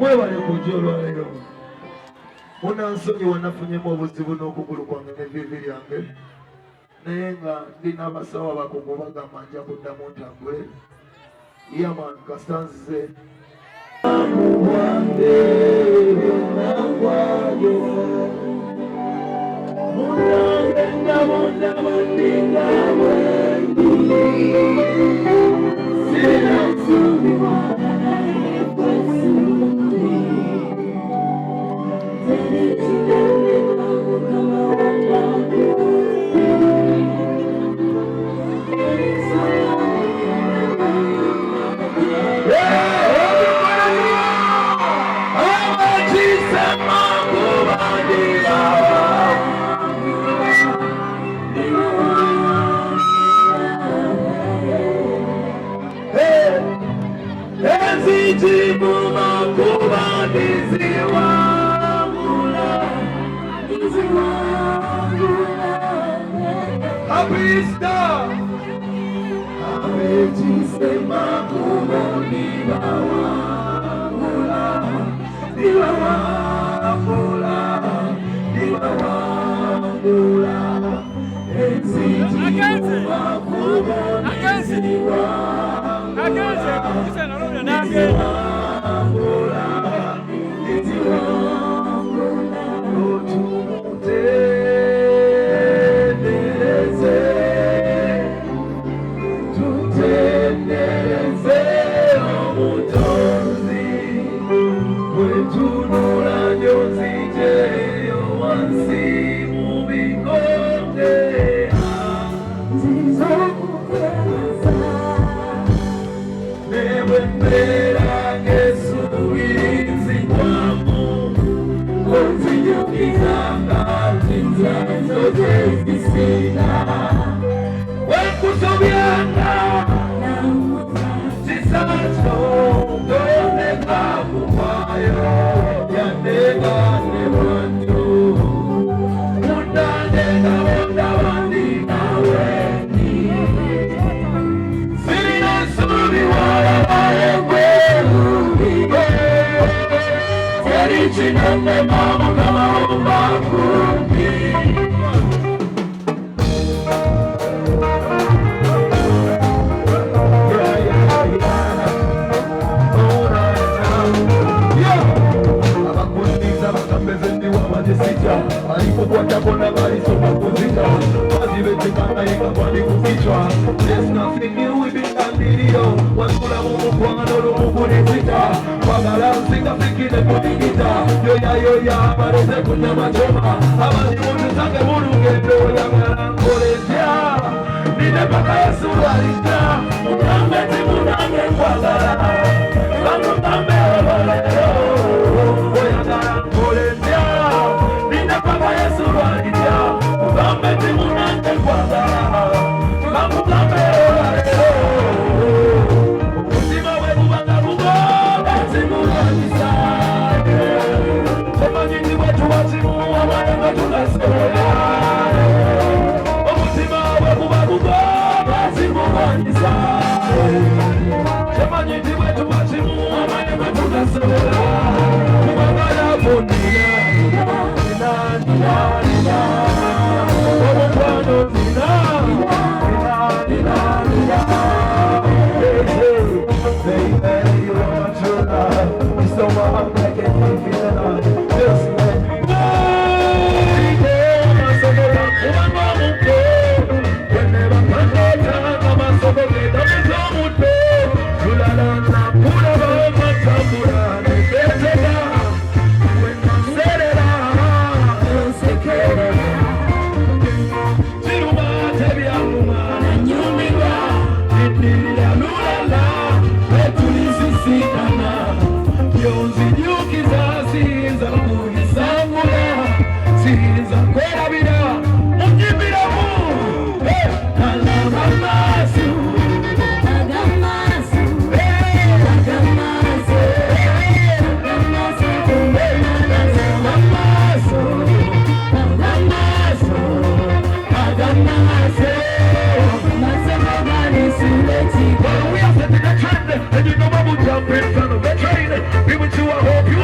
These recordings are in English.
mwebale kujja olwaleero. Munansonyi wanafunyemu obuzibu n'okugulu kwange n'evviivi lyange naye nga ndina abasawo abakugu bagamba nja kuddamu ntambule. Yaman kasita nzize And you know I will jump in front of the train. Be with you, I hope you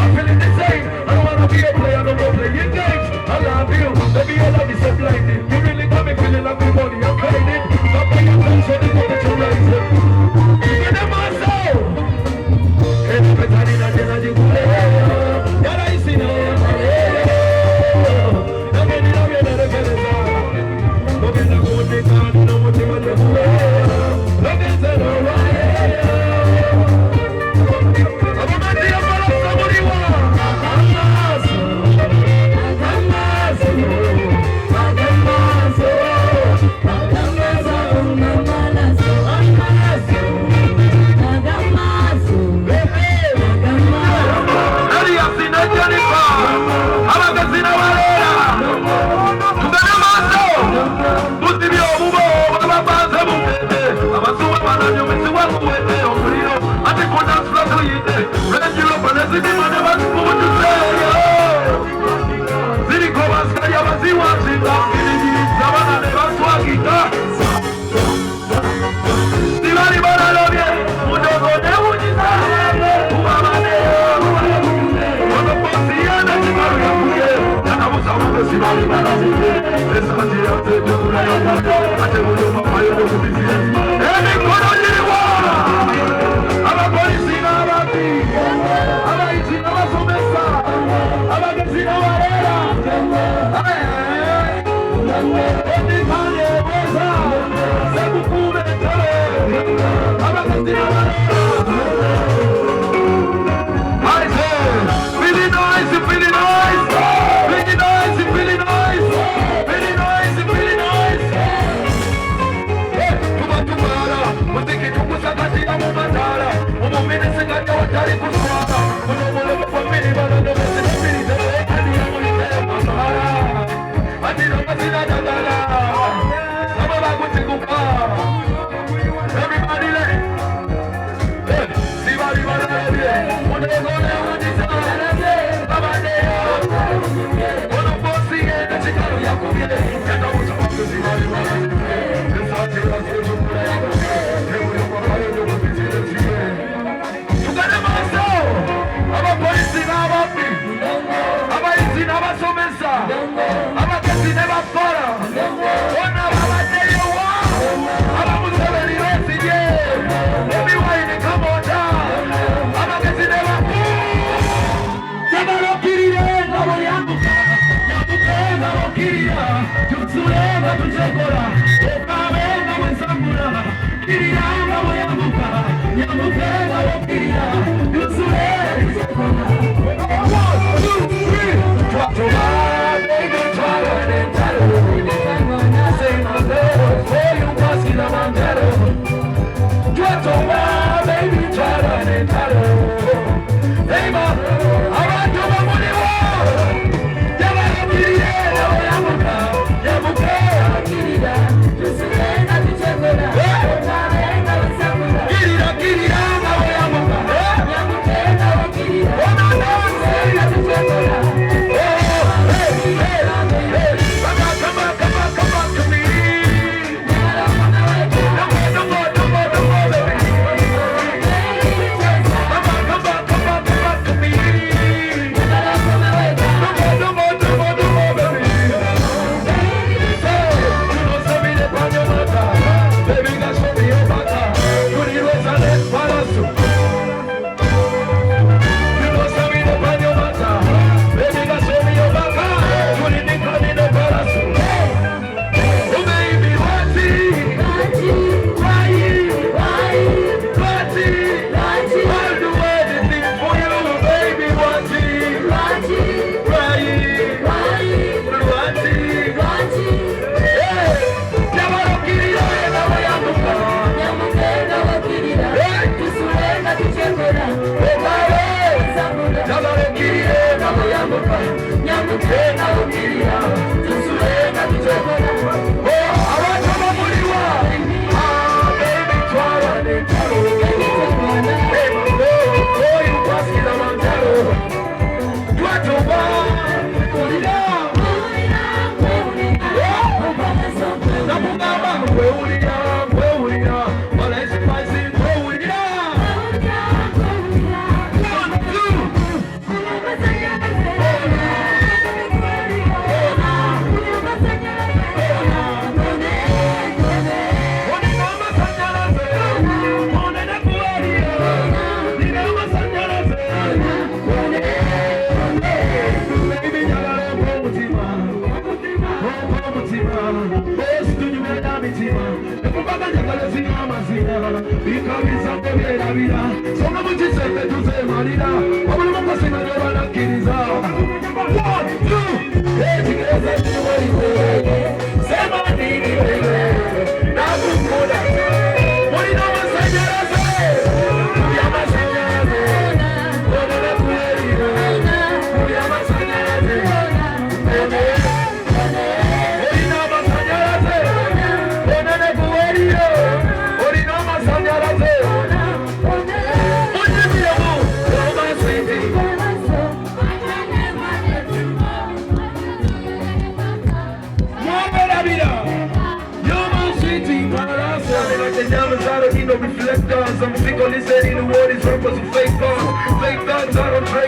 Sweetie.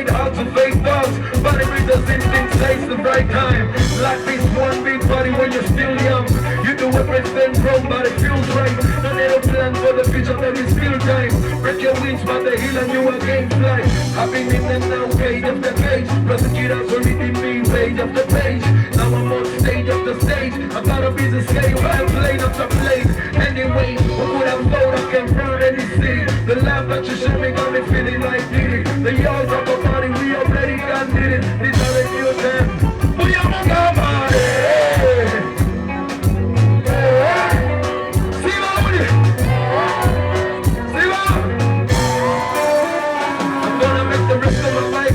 it hard to fake thoughts. Body readers instinct says the right time. Life is one big body when you're still young. You do everything wrong, but it feels right. No need a plan for the future, there is still time. Break your wings, but the hill and you again fly. I've been in and now, page after page. Prosecutors are reading me, page after page. Now I'm on stage after stage. I gotta be the scale, I'm plane after plane. Anyway, who would have thought I can burn any city? The laugh that you show me got me feeling like Diddy. The yards of the body, we already done did it. These are the new times. We are my God,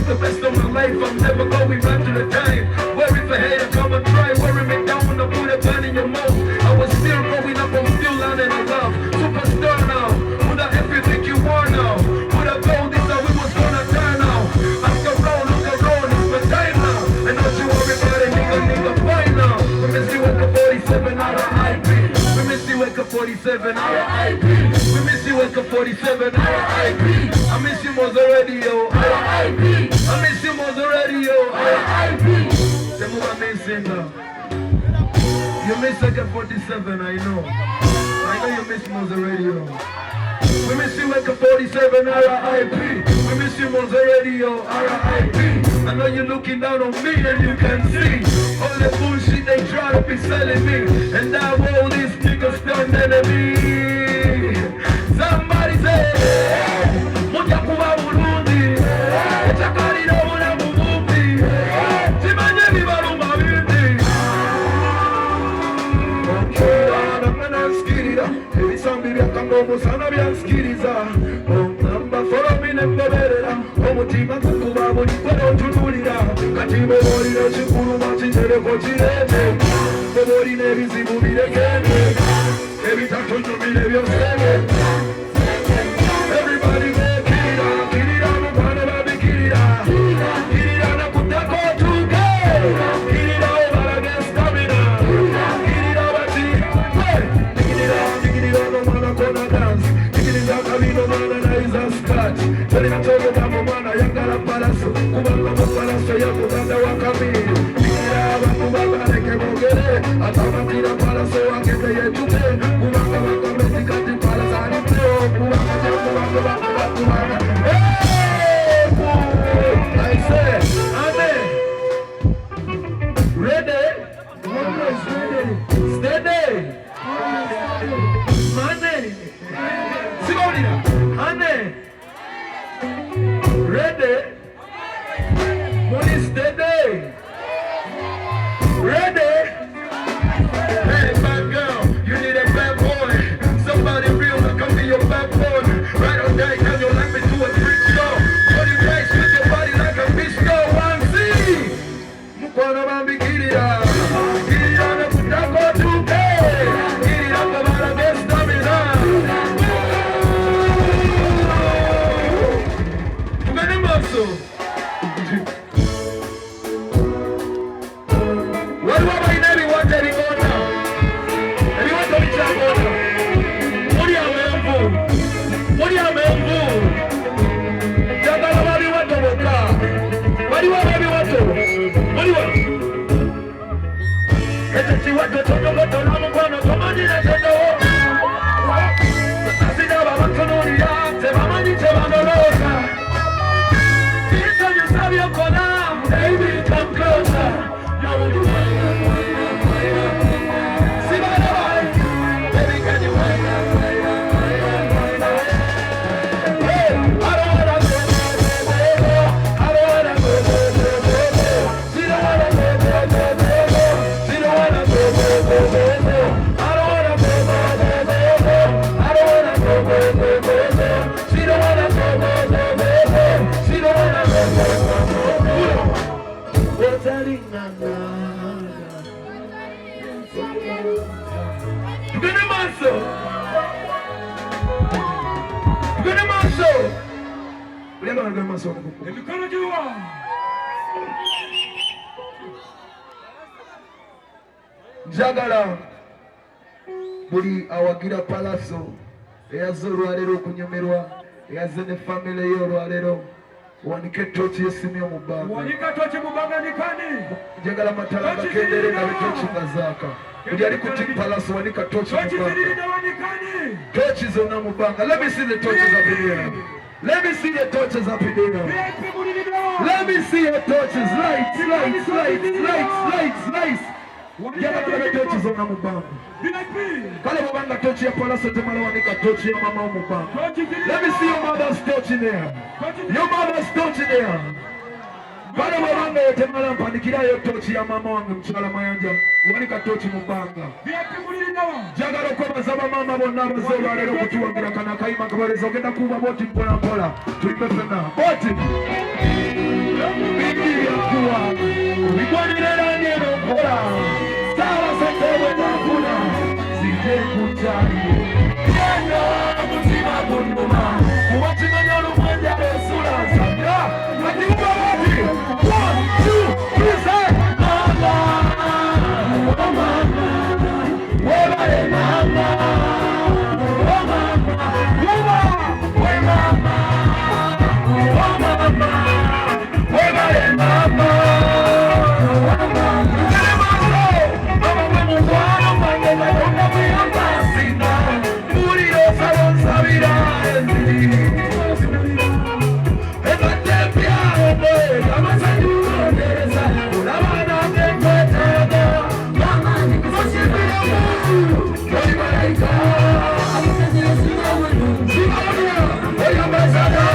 the best of my life, I'm never going back to the time where if a hater come and try wearing me down when I put a pen in your mouth. I was still growing up, I'm still learning to love. Superstar now, who the F you think you are now? Who the gold is that we was gonna turn now? Look around, it's my time now. And don't you worry about it, nigga, fine now. We miss you at the 47 out of IP. We miss you at the 47 out of IP. We miss you at the 47 out of IP. I miss you more radio, R.I.P. I miss you more radio, R.I.P. Say move a main singer. You miss like a 47, I know. I know you miss more radio. We miss you like a 47, R.I.P. We miss you more radio, R.I.P. I know you're looking down on me and you can see all the bullshit they try to be selling me. And now all these niggas turned enemy. Somebody say, Muja kuwa Burundi, Chakarino muna mumumbi, Chimanye vibaruma vindi. Okira, namana skirida, Evi sambi vya kangomo sana vya skiriza. Namba follow me nembeberera, Omutima kukuba muni kweno tunulira. Katime morire chikuru machinjere kochirete, Morine vizibu virekene, Evi tatunyo vile vyosene. Everybody go Kirira, no pana baby Kirira. Kirira na kutako tuke. Kirira over against stamina. Kirira bati, hey. Kirira no mana kona dance. Kirira kamino mana na iza scratch. Tell him to go down mana yangala palaso. Kubanga mo palaso ya kubanga wakamiri. Kirira baku baba neke mogere. Atama tira palaso akete yetuke. Kubanga wakameti kati palaso anipeo. Kubanga hey, I say, Amen. Ready? Steady. Money. Sigonina. Amen. Ready? Money steady. Ready? Hey, bad girl, you need a bad boy. Somebody real that can be your backbone. Right on that, can you like me to a trick show? Body nice with your body like a fish go. One C. Mukwana bambi Kirira. Kirira na kutako tuke. Kirira kabara best stamina. Tugane maso. Wali waba inari wate rigona. Ebi wate wichagona. Muri amembu. Muri amembu. Jagala wali wato boka. Wali wali wato. Muri wa. Ete si wato tono goto na mkwano tomani na tendo. Asina baba tononi ya. Te mamani te manolosa. Ito you sabi okona. Baby come closer. See my life. Baby can you wait? Njagala buli awagira palaso eyazze olwaleero okunyumirwa eyazze ne famile ye olwaleero wanike tochi yesimu yo mubanga. Wanika tochi mubanga nikani. Njagala matala bakendere na tochi ngazaka. Ujali kuti palace wanika tochi mubanga. Tochi zilini na wanikani. Tochi zona mubanga. Let me see the torches up in here. Let me see the torches up in here. Let me see your torches. Lights, lights, lights, lights, lights, lights. Njagala torches zona mubanga. Kale mubanga tochi ya palace temala wanika tochi ya mama mubanga. Let me see your mother's torch in there. Your mother's torch in there. Kale mubanga yotemala mpanikira yo tochi ya mama wange mchala mayanja wanika tochi mubanga. Jagala okwebaza bamama bonna abaze olwaleero okutuwagira kano akayima kabaleza ogenda kuba boti mpola mpola tulipe ffenna boti bigi byakuwa bigwanira nero mpola sawa sekebwe nafuna zije kutali yendo mutima gunduma kubatimanya olumwanja esula nsabya kati kuba boti 1, 2, 3 say mama mama Webale mama, oh mama, we mama, oh mama, webale mama, oh mama. Mama we mwana mwange na yona mwana sina, muri osalo sabira ezi. Eba tempia obe, kama sanjuro neza, ulabana mkwetega, mama ni kusashibira. Holy Malaika, Holy Ambassador,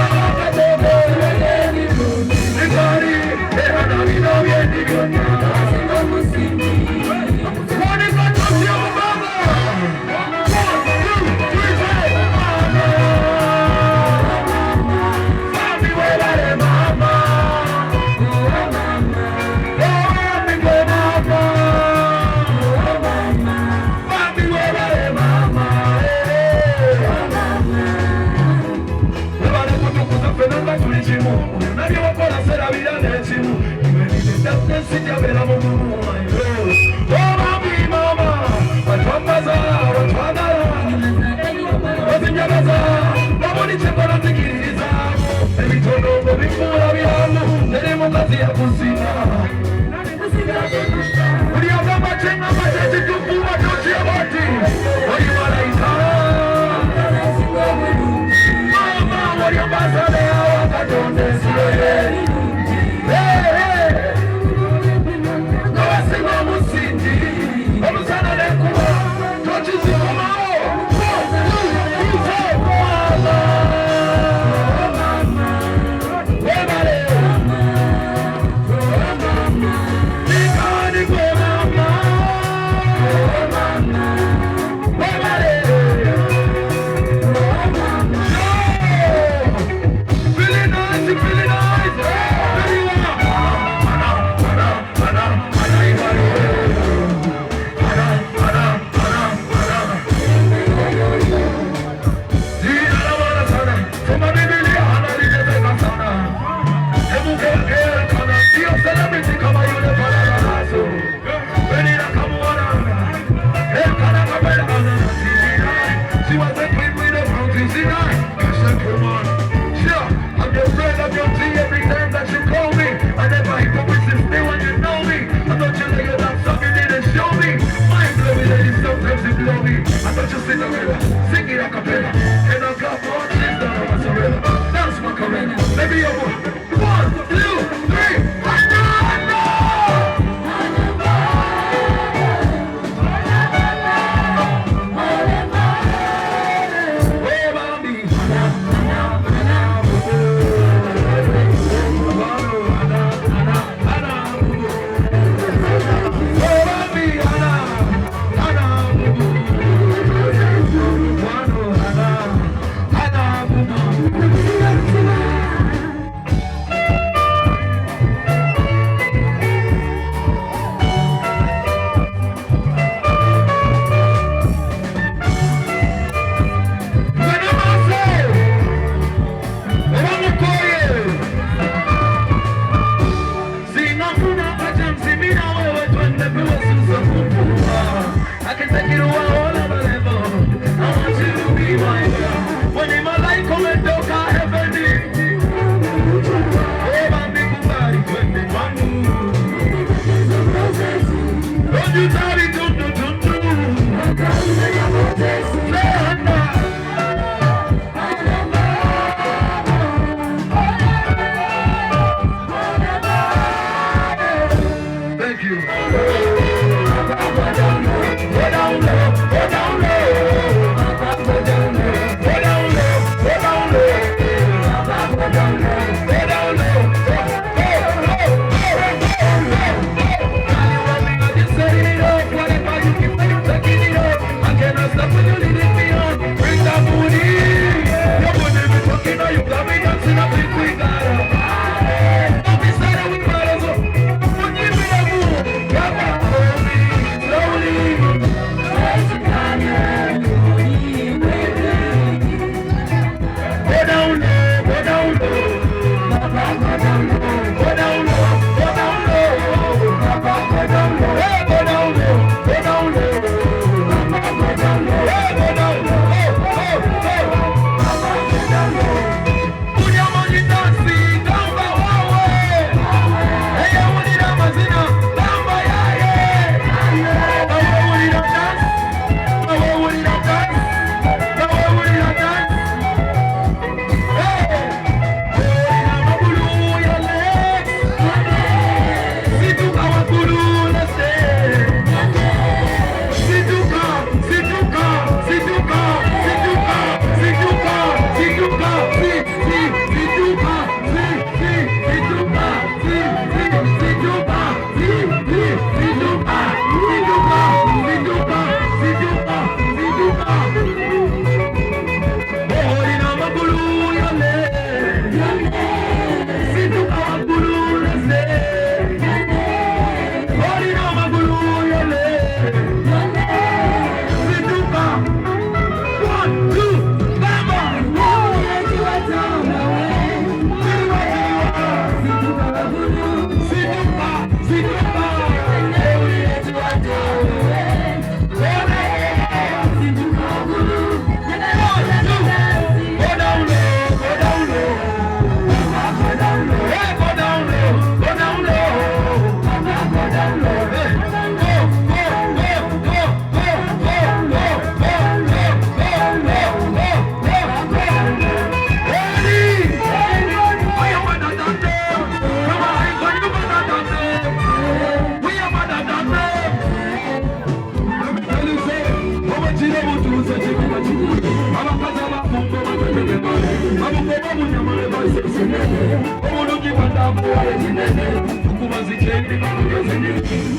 Omuluki bandamu ayekinene Tukumazikeni bakuyozini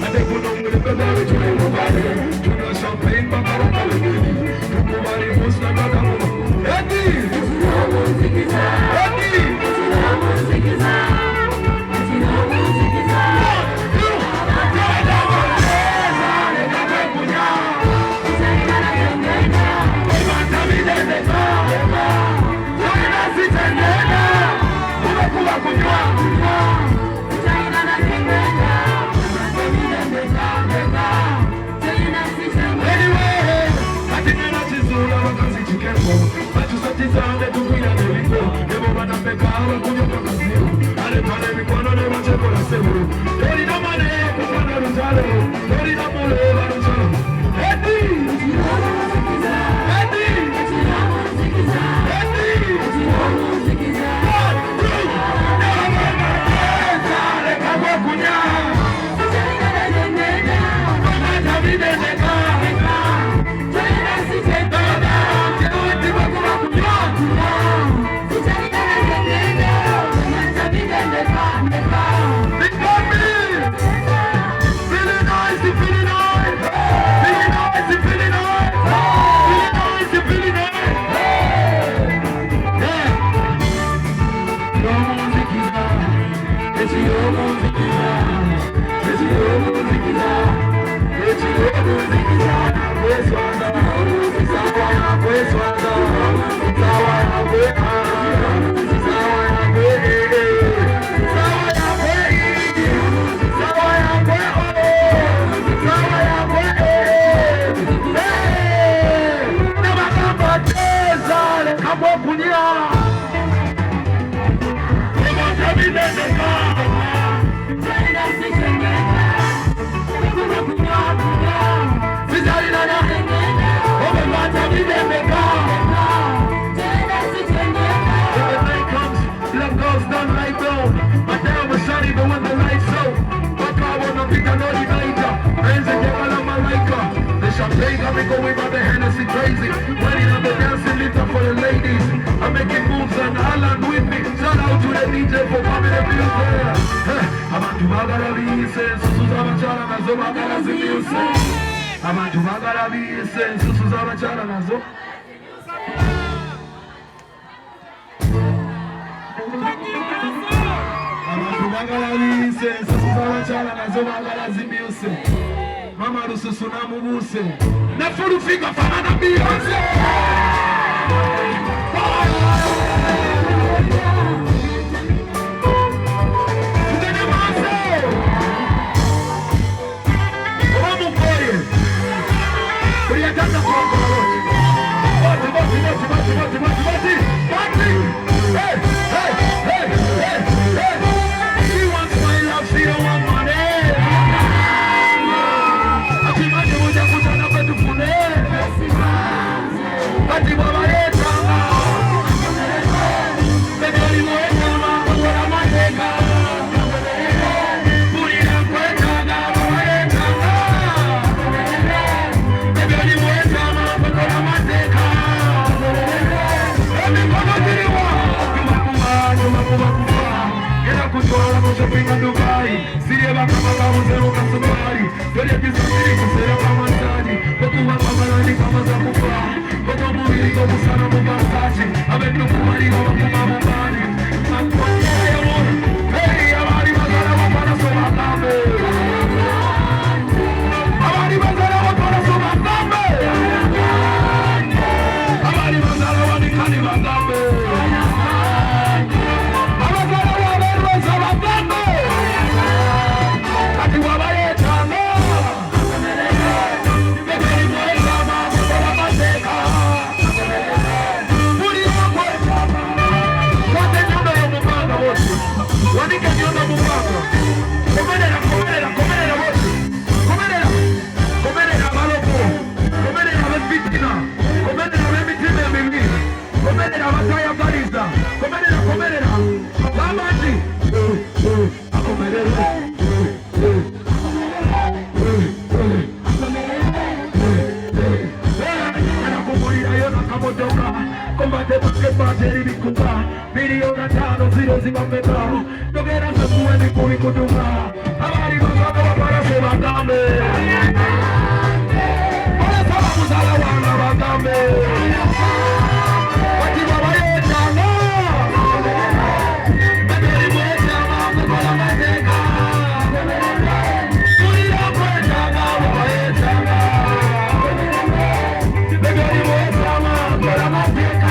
Ate kuno mwilipedale tule mubale Tuno champagne babaraka legeni Tukumari musna bakamu Edi! Edi! Going by the Hennessy crazy, running on the dancing lift up for the ladies. I'm making moves and Alan with me. Shout out to the DJ for coming and being there. Abantu bagala bise, susu z'abachala nazo bagala zimuse. Abantu bagala bise, susu z'abachala nazo. Abantu bagala bise, susu z'abachala nazo bagala zimuse. Mama rususu na mubuse na furu figa fana na Beyonce. Tugene mase Omu koye Kuriyatanda kwa mkolochi Bati Hey, hey, hey, hey, hey. She wants my love, she don't want money. Ati baba yetanga Bebeli mwetanga Kwa mateka Purina kwetanga Baba yetanga Bebeli mwetanga Kwa mateka Ebi kwa matiriwa Yuma Kena kutuala kushopinga Dubai Siye baka baka muzero kasubari Yori kisiri kusera kama sadi Kutuwa kamalani kama za kufa Koto mwili kwa musana mubasati Abendu kumari kwa kuma mubani Nakwanya ya mora Hey, abari mazara wapana soba kambe Abari mazara wapana soba kambe Abari mazara wanikani makambe Abazara waberwa soba kambe Ati wabaye tanga Bebeli mweza mabukola mateka Puri wakwe Wate nyumba ya mubanga wote kuduma abali kuzaka baparase bagambe bale saba kuzala wanga bagambe wati baba yetanga begeri mwetanga kukola mateka kulira kwetanga baba yetanga begeri mwetanga kukola mateka.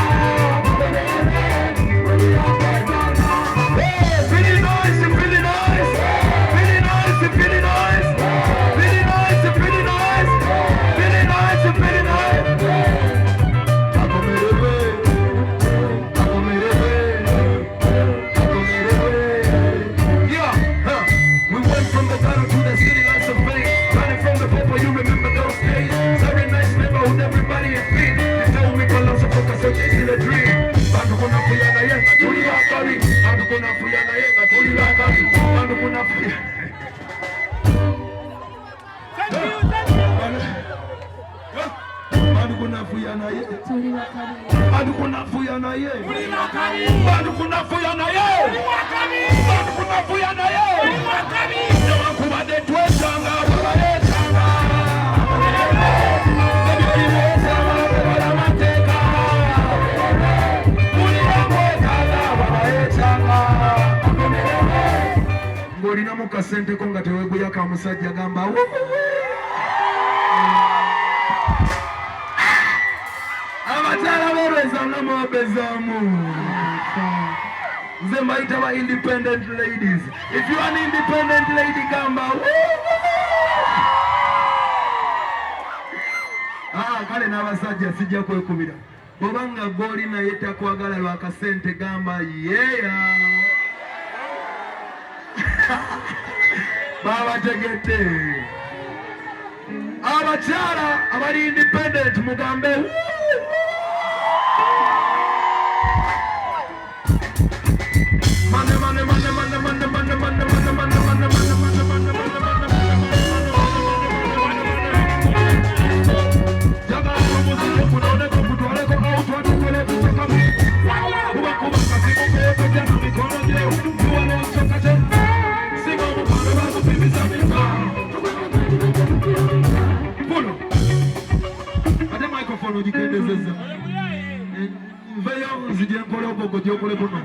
Ngolina mukasente ko nga teweguya ka musajja gamba abakyala bereza namubezamu nze mbayita ba independent ladies. If you are an independent lady gamba kale n'abasajja sijja kwekubira bwobanga goli naye takwagala lwakasente gamba babategedde abakyala abali independent mugambe ujikendezeza mveyo nzije nkola ogogo gyokole kuno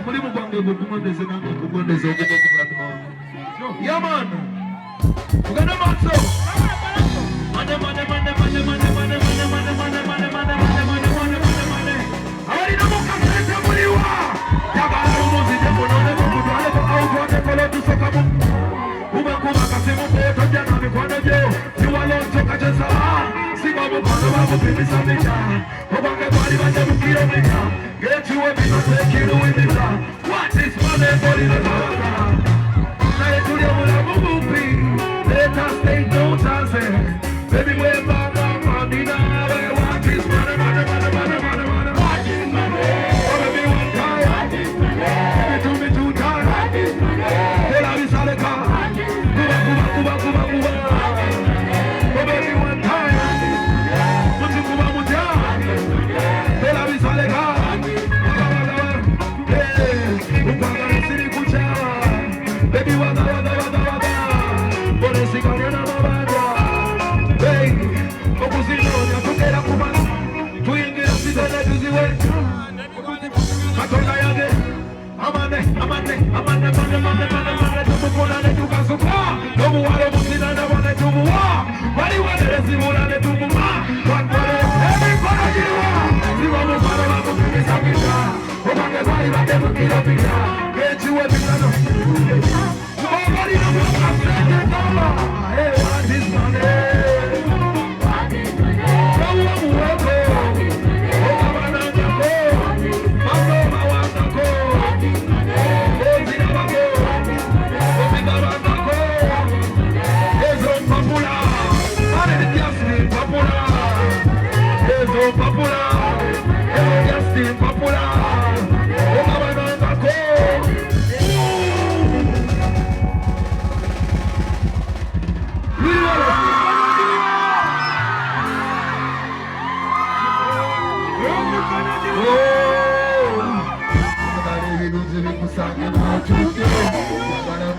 mulimu gwange gukugondeze nange nkugondeze ogogo kugano yaman kugana maaso abalina mukasente muliwa yagala omuzije munoneko mutwaleko awutwatekola otusokamu ubekuba kasimu kwetojja na mikono gyo niwalontoka kyesala siba mukono bakupimisa mita obange bali bajja mu kilomita gekiwe binosekiruwimita what is money bolinotawaga naye tuli omulamu bumpi leta state no chance baby webanga mandina what is money money money money money money what is money oh baby one time what is money baby do me two times what is money tell her it's all the car kuba oh baby one time mutu kuba muta tell her it's all the car ukwanga siri kuchawa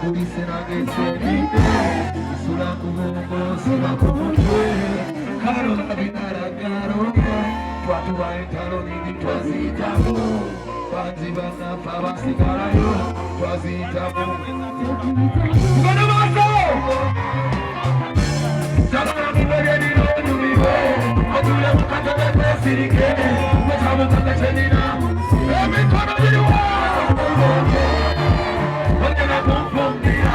kulise nagetsemide isura kubongo siba kumutwe karo kabinaragaro twatubaye talo nini twazitamu bazibana fabasigarayo twazitamu mugana maso jagala mubere nino nyumiwe otule mukatebe kwesirike mwechamu kakachenina emikono jiriwa ogena kumfumbira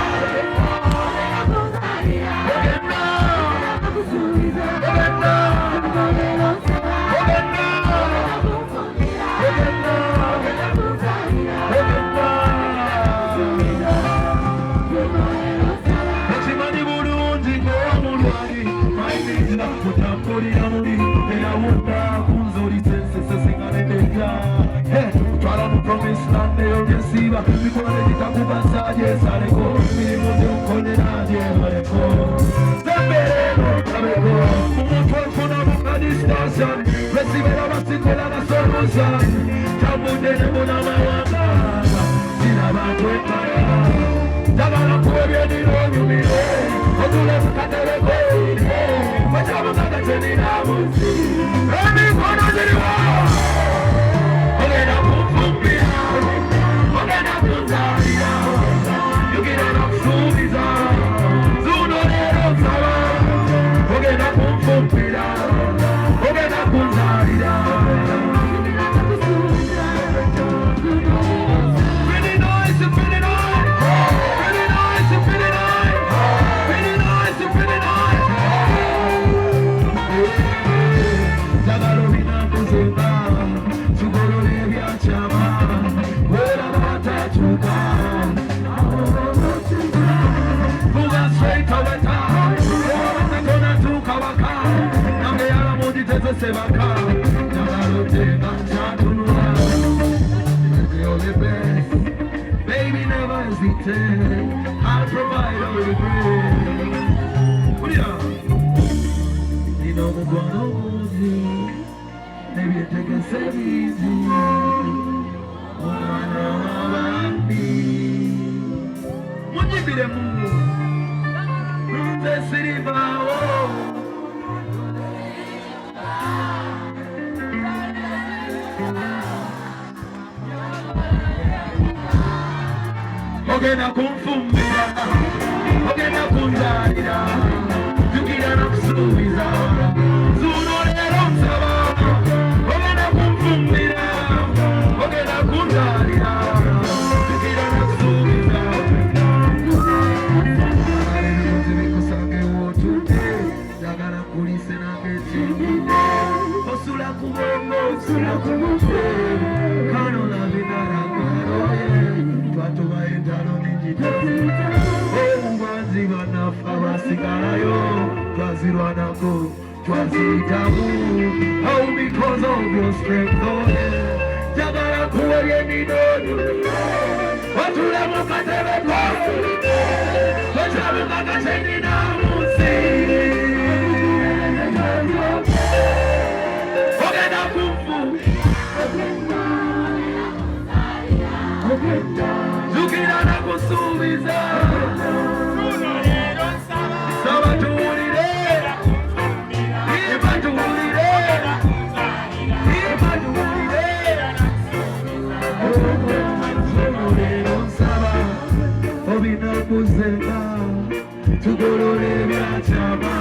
Baby, never hesitate. I'll provide all the grace. You know I'm gonna hold you. Maybe I take a step easy. Oh, I know about me. When you be the moon, the city bow. Ogena kumfumbira, ogena kundarira, tukira nakusubiza, zuno lero nsaba. Ogena kumfumbira, ogena kundarira, tukira nakusubiza. Aleluya bikusange wotude, jagala kulise nagetsemide, osula kubongo, osula kumutwe, kano na binaragaroye. Oh, because of your strength, oh yeah. Jagala kuwe ni dodu. Watule mukatebe kwa. Wachabu kakacheni na musi. Ogena kumfu. Zukira na kusubiza. Tugorore byachama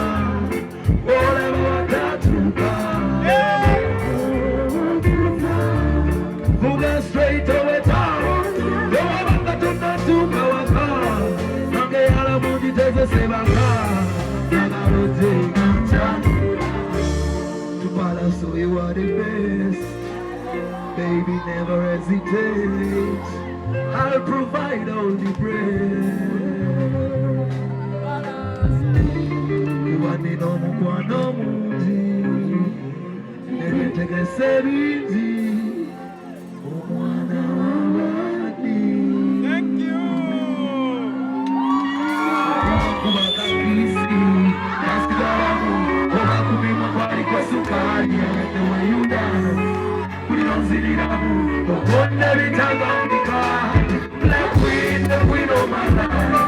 ole watatuka Vuga straight away town Yowa banga tunatuka waka Nange yala mundi teze sebaka Nagarote gamcha Tupala so you are the best Baby never hesitate I'll provide all the bread Nino mukwano mungi Nebetegese bingi Omwana wabadi Thank you Kubaka kisi Kasigaramu Oga kubima kwari kwa sukari The way you dance Kulionziliramu Okonde bitanga ndika Black queen, the queen of my life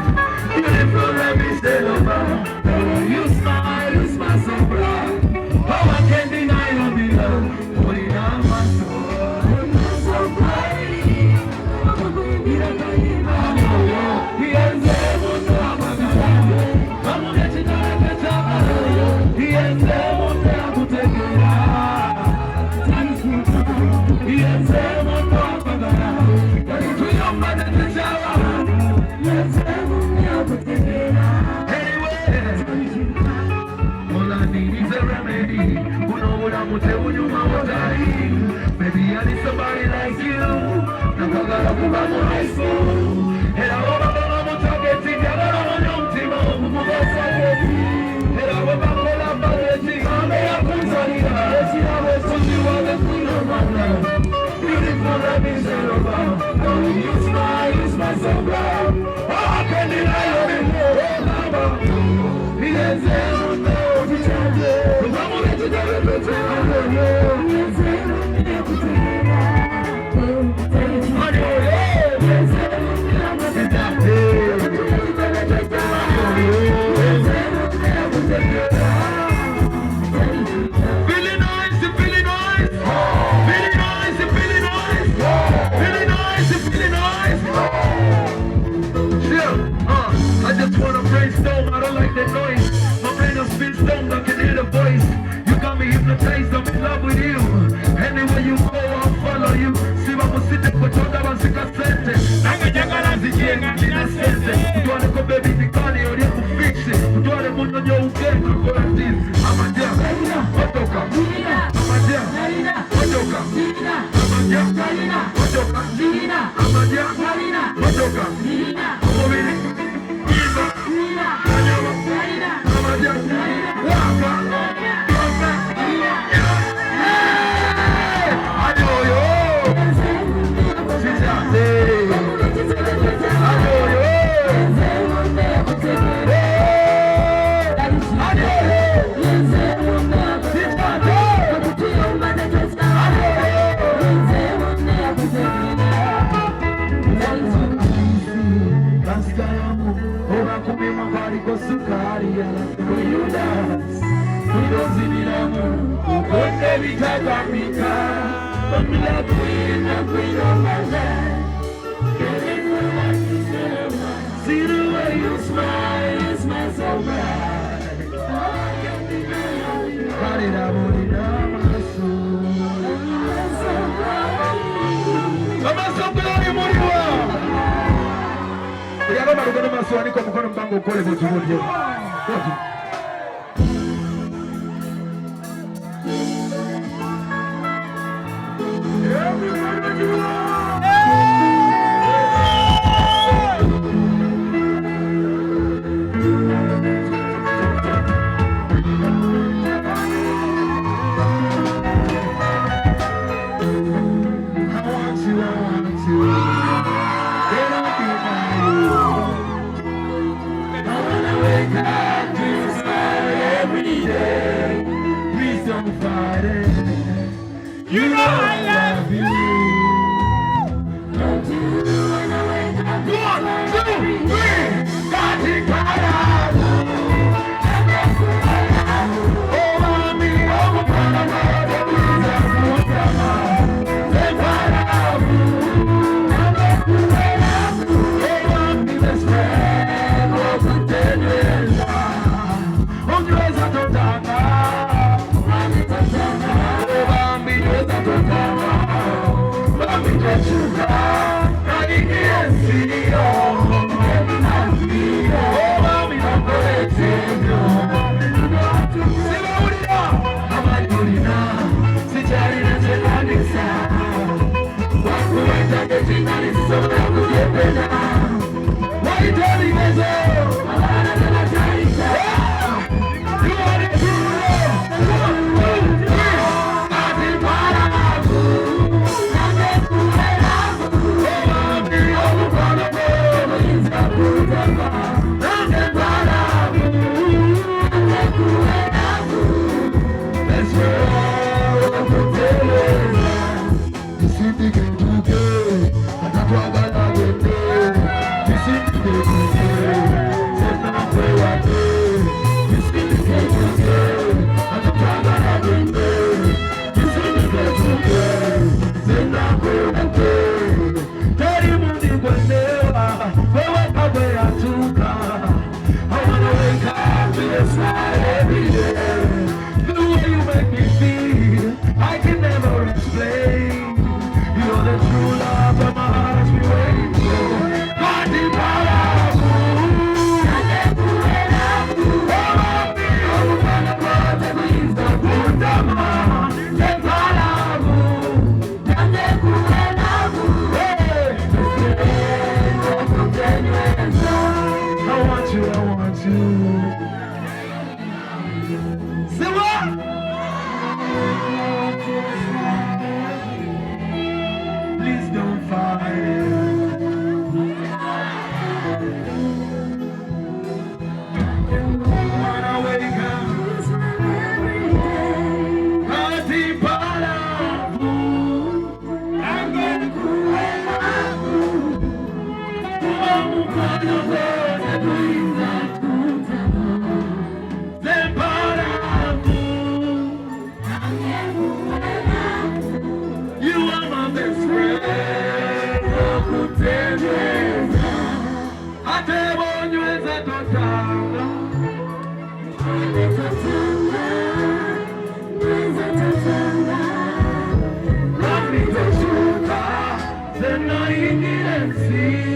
kuba mu high school. Era wababa mu targeti byagala munyumtima mumubasageti. Era wabakola bageti ame yakunzalira ekirabo ekikuziwa the queen of my love. Beautiful and miserable. Don't you smile, you smile so bright. Oh, I can't deny your love, mama. He is there, no, he can't do. Mama, let you do it, but see the way you smile, you smile so bright. You know I love you. Don't you when I wake up? 1, 2, 3. Got it right. Oh, mami, oh, para nada, vida, puta madre. Separado. Oh, mami, best friend, oh, contenders. Oh, you guys are so dark. To you, I want you. Say what? Please don't fight it. When I wake up, I deep I'm gonna you are my best friend. I tell you as a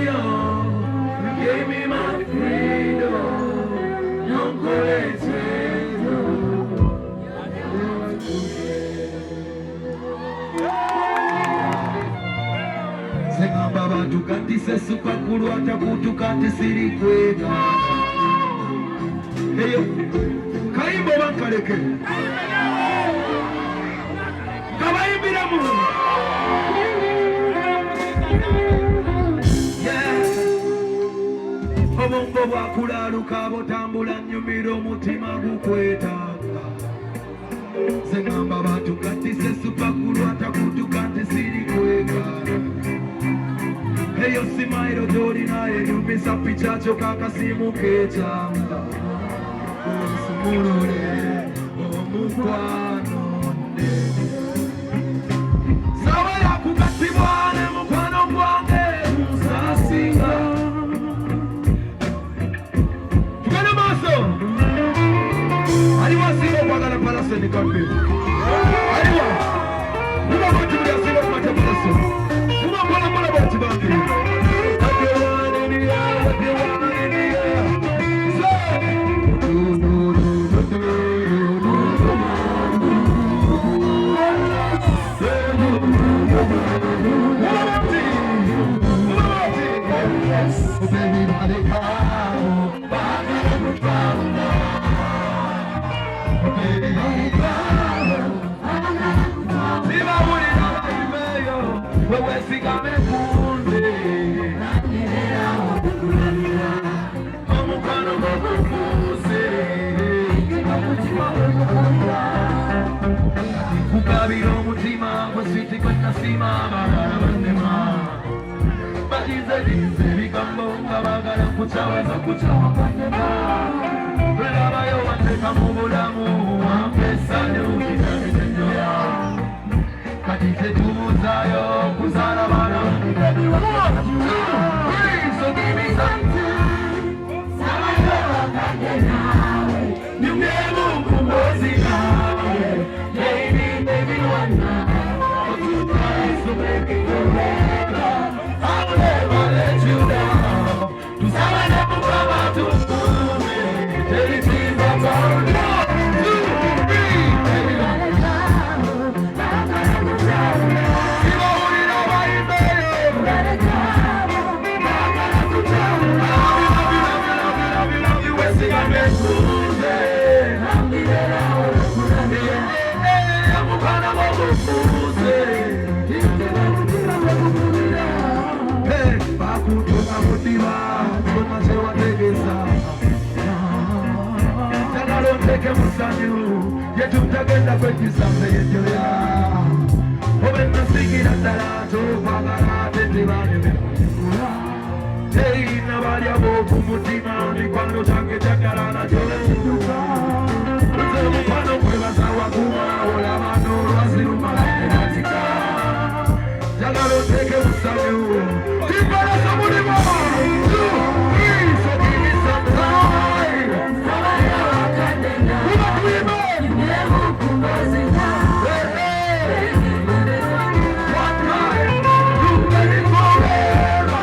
you gave me my freedom. Don't go Baba tukatise sukakulu atakutukate siri kwega. Heyo kaimbo bankaleke kabayimbira mu obongo bwakulaluka botambula nnyumira omutima gukwetaaga. Sengamba batukatise sukakulu atakutukate siri kwega. Heyo simairo jodi naye nyumisa pichacho kakasimu kechanga. Sumurure omukwano sawa ya kukatibwane mukwano gwange musasinga. Tukane maso aliwa singa okwagala palase ni kambi aliwa muba bati buli asinga okumata palase muba mpola mpola bati bambi Ukabira omutima gweswiti gwenasima abagala bannema bagize ebigambo nga bagala nkukyawaza kukyawa bannema bwerabayo wateka mu bulamu wampesanyu kitabijenjoya kati tetubuzayo kuzaala bana so give me some time sabayo wakage nawe nyumyemu kumbozi nawe baby one night or two times so baby forever I'll never let you down to someone that will come out to fool me tell it is a one, two, three baby let it go you know what it all right baby let it go love you wasting on me bakutoka mutima somaze wategeza njagala onteke musanyu yetutagenda kwekisambe yejoya obe nasigira ddala tokwagala tetebanyumira nabalya boku mutima mikwano kyange kyagala nakyo nze omukwano kwebaza wakuma olaba n'olwazirumalaenatika njagala onteke musanyu timbalaza mulimo One time, you get it forever.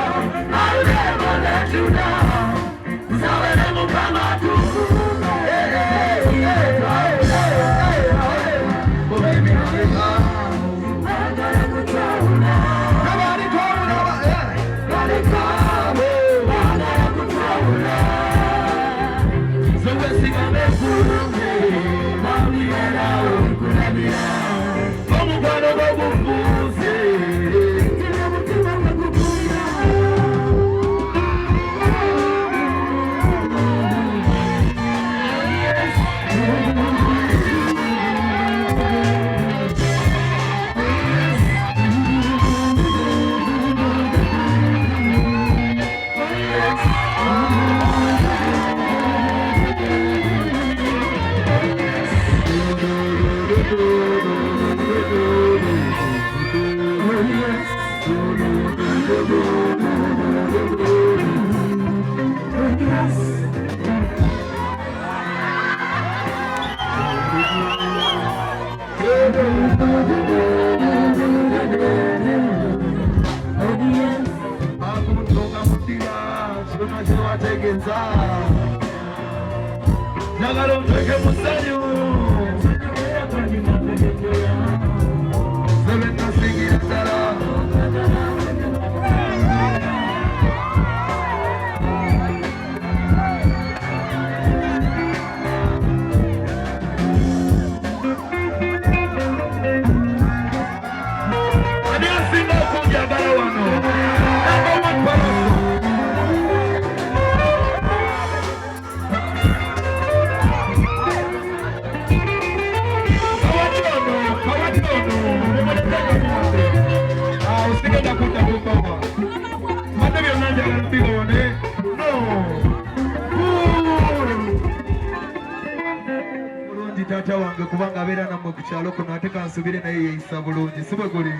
Tata wange kubanga abeera nammwe ku kyalo kuno ate kansubire naye yeeyisa bulungi si bwe guli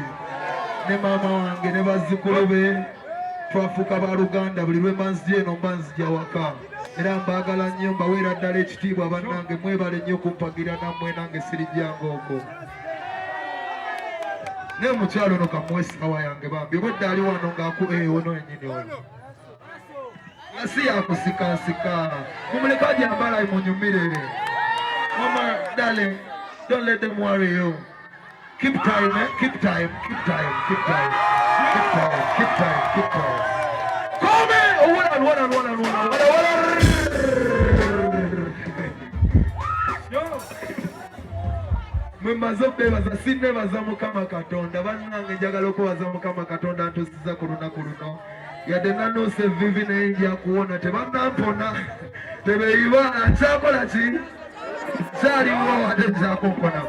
ne maama wange ne bazzukulu be twafuuka baluganda buli lwe manzija eno mba nzija waka era mbaagala nnyo mbaweera ddala ekitiibwa bannange mwebale nnyo kumpagira nammwe nange sirijjanga okwo naye mukyalo ono kamuwe sawa yange bambi obwedda ali wano ng'akuewono ennyini ono nga si yakusikasika mumuleka agyambala munyumirire. Mama, darling, don't let them worry you. Keep time, eh? Keep time, keep time, keep time, keep time, keep time, keep time. Come in! Oh, one. Mwebaza bebaza sinnebaza Mukama Katonda bannange njagala okubaza Mukama Katonda ntusiza ku lunaku luno yadde nanose vivi naye nja kuwona tebanampona tebeyiba nkyakola ki kyaliwo ate nzakumpona.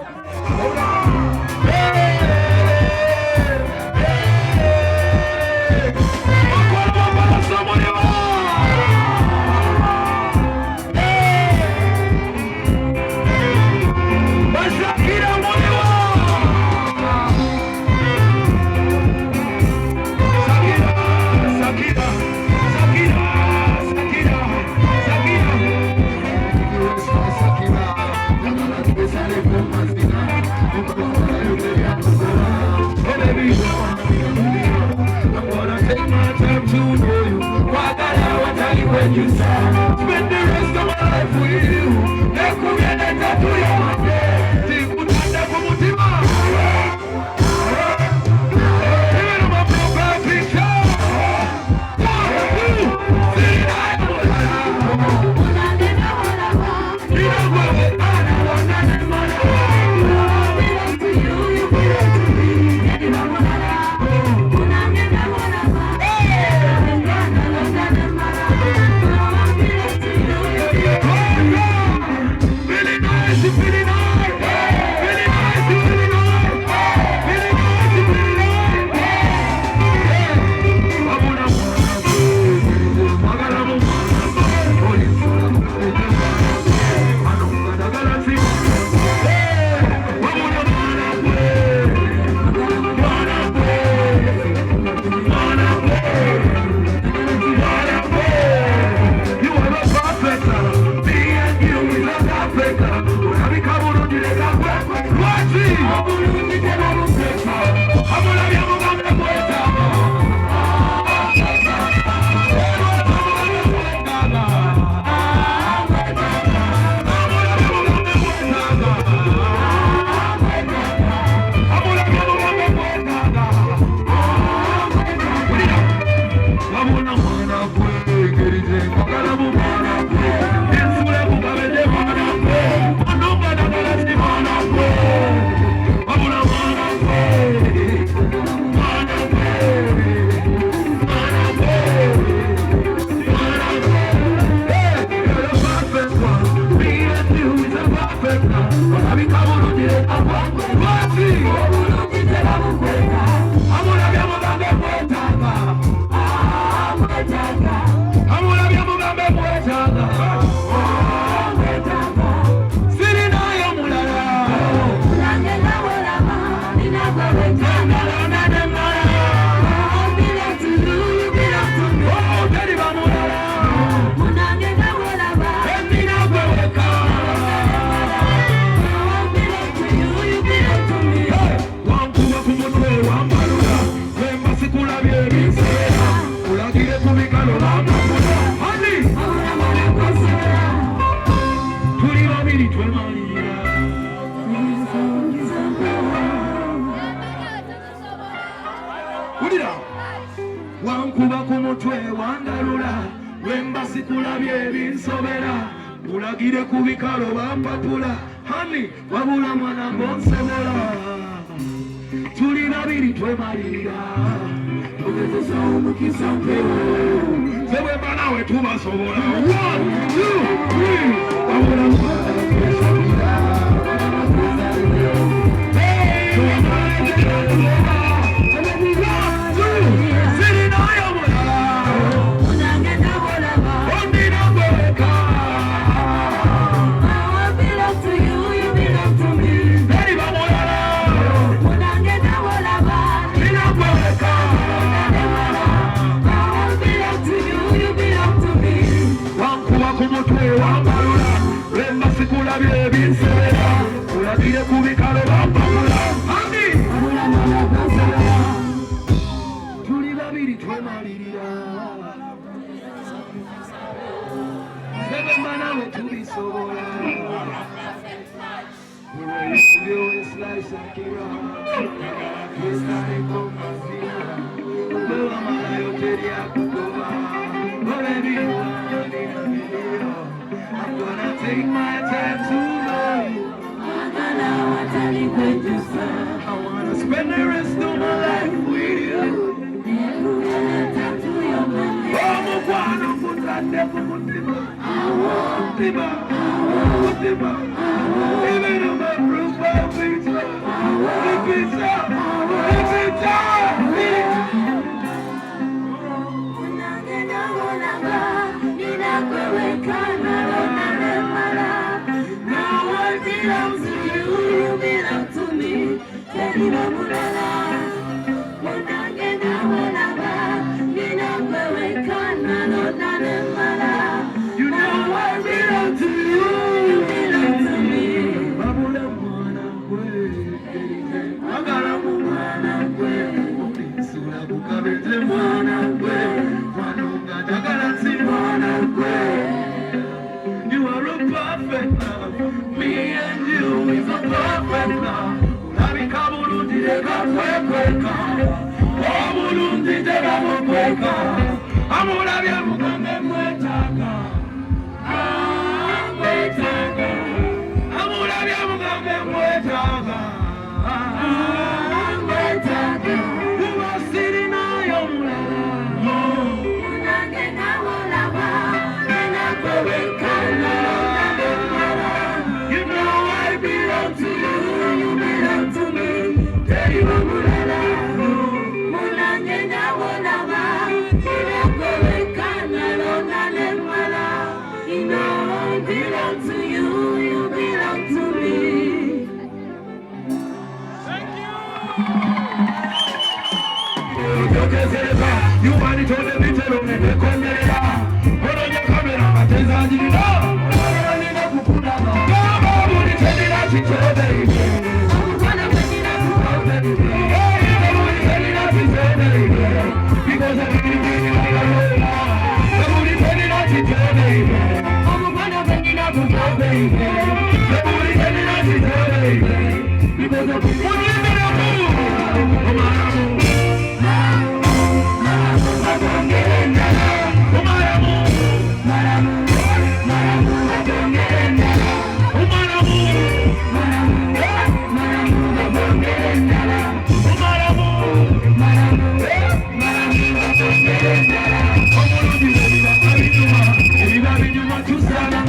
When you spend the rest of my life with you, Amor, mugambe mwetaaga sirinayo mulala nange nawolaba ninagwe wetaaga lona ne mala belong to you, you belong to me. Oh, teri ba mulala munange nawolaba ninagwe weka belong to you, you belong to me. Wankuba ku mutwe wambalula wemba sikulabye ebiseera ulagire ku bikalo bambakula hani tuli babiri twemalira ulira wankuba ku mutwe wandalula wemba sikulabye ebinsobera ulagire ku bikalo bampapula hani wabula mwana ng'onsobola tuli babiri twemalira tugezesa omukisa mpewo sebwemba nawe tubasobola 1, 2, 3 wabula mwana ng'onsobola tuli babiri twemalirira sebemba nawe tubisobola I'm gonna take my time to know you. I wanna spend the rest of my life with you. Oh, mukwano mutande kumutima. Mutima, mutima. Even on my profile picture, the picture. Now I belong to you, you belong to me. You know I belong to you, you belong to me. Babula mwana kwe, magala mwana kwe, sura kukabete mwana kwe, mwanunga jagala si mwana kwe. You are a perfect love, me and you is a perfect love. Kabulundi dega kweka, Kabulundi dega kweka, amula bya mugambe mwetaka, mwetaka, amula bya mugambe mwetaka, mwetaka, umasiri nayo mulala, munange nawolaba, ninakweweka nalala, you know I belong to you, you belong to me. You know I belong to you, you belong to me. Thank you. You want it on the little on the camera. Put on your camera, but there's a little. Everybody, you want to stand and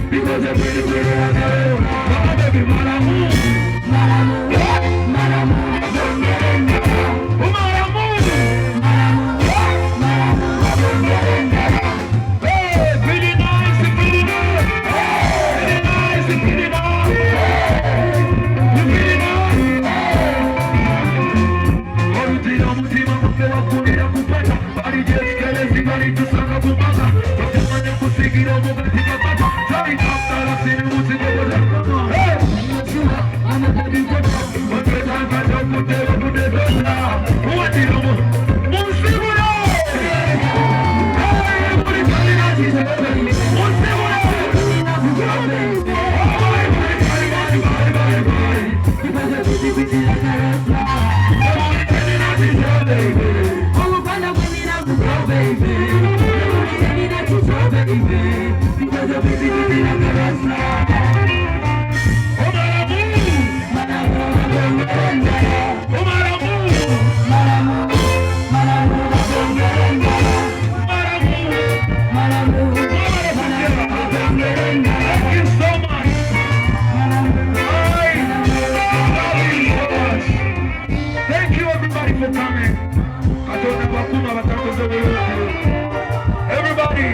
Because you're pretty, pretty, I know. Come on, baby, Malamu. Everybody,